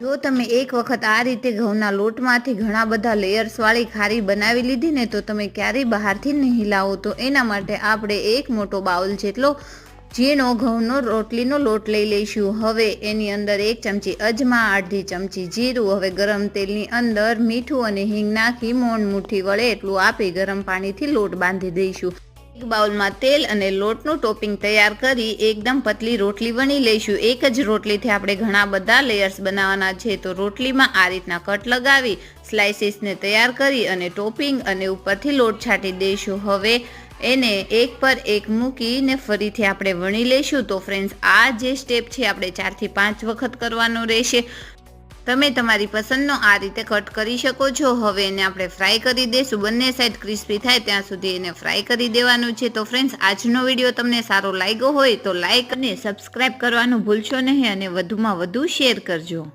જો તમે એક વખત આ રીતે ઘઉંના લોટમાંથી ઘણા બધા લેયર્સવાળી ખારી બનાવી લીધી ને તો તમે ક્યારેય બહારથી નહીં લાવો. તો એના માટે આપણે એક મોટો બાઉલ જેટલો ઝીણો ઘઉંનો રોટલીનો લોટ લઈ લઈશું. હવે એની અંદર 1 ચમચી અજમા, અડધી ચમચી જીરું. હવે ગરમ તેલની અંદર મીઠું અને હિંગ નાખી મોણ મુઠ્ઠી વળે એટલું આપી ગરમ પાણીથી લોટ બાંધી દઈશું. એક બાઉલમાં તેલ અને લોટનું ટોપિંગ તૈયાર કરી એકદમ પતલી રોટલી વણી લઈશું. એક જ રોટલીથી આપણે ઘણા બધા લેયર્સ બનાવવાના છે. તો રોટલીમાં આ રીતના કટ લગાવી સ્લાઇસીસને તૈયાર કરી અને ટોપિંગ અને ઉપરથી લોટ છાંટી દઈશું. હવે એને એક પર એક મૂકીને ફરીથી આપણે વણી લઈશું. તો ફ્રેન્ડ્સ, આ જે સ્ટેપ છે આપણે 4 થી 5 વખત કરવાનો રહેશે. તમે તમારી પસંદનો આ રીતે કટ કરી શકો છો. હવે એને આપણે ફ્રાય કરી દઈશું. બંને સાઈડ ક્રિસ્પી થાય ત્યાં સુધી એને ફ્રાય કરી દેવાનું છે. તો ફ્રેન્ડ્સ, આજનો વિડીયો તમને સારો લાગ્યો હોય તો લાઈક અને સબસ્ક્રાઈબ કરવાનું ભૂલશો નહીં અને વધુમાં વધુ શેર કરજો.